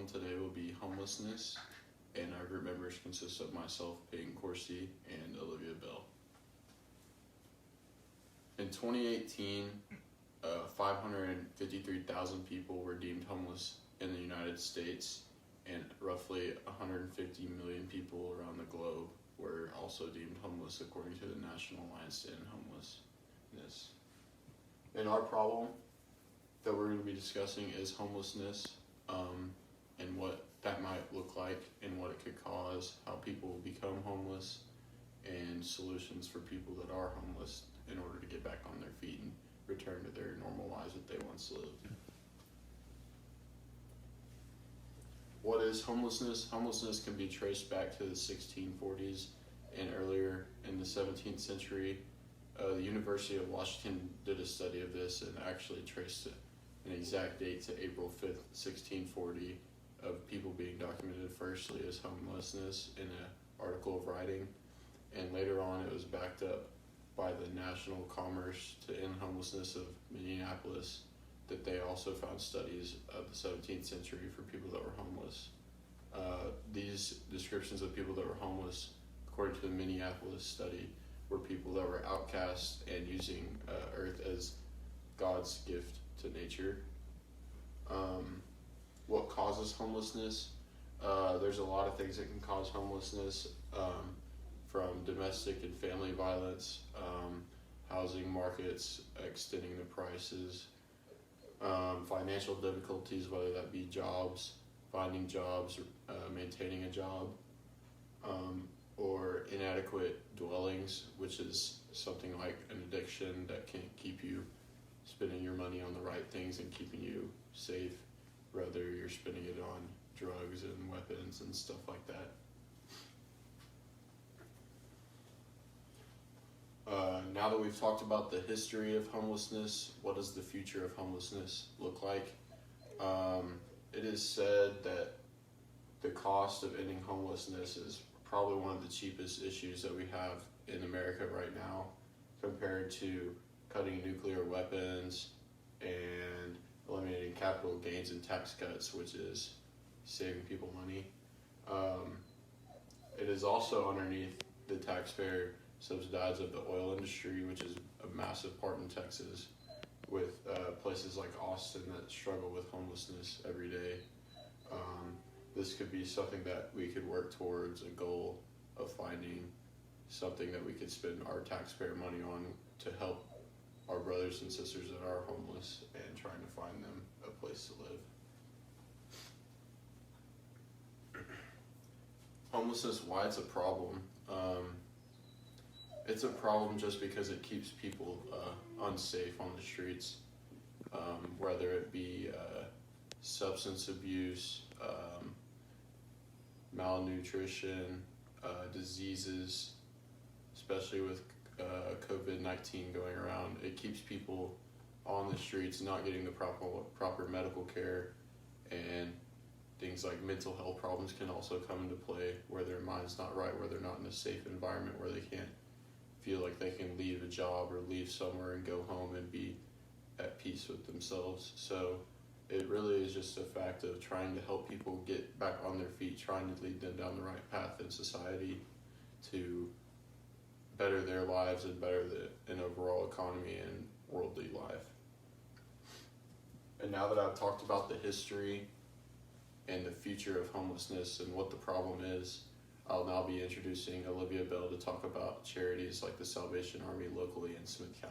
problem today will be homelessness, and our group members consist of myself, Peyton Corsi, and Olivia Bell. In 2018, 553,000 people were deemed homeless in the United States, and roughly 150 million people around the globe were also deemed homeless according to the National Alliance to End Homelessness. And our problem that we're going to be discussing is homelessness, and what that might look like and what it could cause, how people become homeless, and solutions for people that are homeless in order to get back on their feet and return to their normal lives that they once lived. What is homelessness? Homelessness can be traced back to the 1640s and earlier in the 17th century. The University of Washington did a study of this and actually traced an exact date to April 5th, 1640, of people being documented firstly as homelessness in an article of writing, and later on it was backed up by the National Commerce to End Homelessness of Minneapolis, that they also found studies of the 17th century for people that were homeless. These descriptions of people that were homeless, according to the Minneapolis study, were people that were outcast and using earth as God's gift to nature. What causes homelessness? There's a lot of things that can cause homelessness, from domestic and family violence, housing markets extending the prices, financial difficulties, whether that be jobs, finding jobs, maintaining a job, or inadequate dwellings, which is something like an addiction that can't keep you spending your money on the right things and keeping you safe, whether you're spending it on drugs and weapons and stuff like that. Now that we've talked about the history of homelessness, what does the future of homelessness look like? It is said that the cost of ending homelessness is probably one of the cheapest issues that we have in America right now, compared to cutting nuclear weapons and eliminating capital gains and tax cuts, which is saving people money. It is also underneath the taxpayer subsidies of the oil industry, which is a massive part in Texas, with places like Austin that struggle with homelessness every day. This could be something that we could work towards, a goal of finding something that we could spend our taxpayer money on to help our brothers and sisters that are homeless and trying to find them a place to live. Homelessness, why it's a problem? It's a problem just because it keeps people unsafe on the streets, whether it be substance abuse, malnutrition, diseases, especially with COVID-19 going around. It keeps people on the streets not getting the proper medical care, and things like mental health problems can also come into play, where their mind's not right, where they're not in a safe environment, where they can't feel like they can leave a job or leave somewhere and go home and be at peace with themselves. So it really is just a fact of trying to help people get back on their feet, trying to lead them down the right path in society to better their lives and better an overall economy and worldly life. And now that I've talked about the history and the future of homelessness and what the problem is, I'll now be introducing Olivia Bell to talk about charities like the Salvation Army locally in Smith County.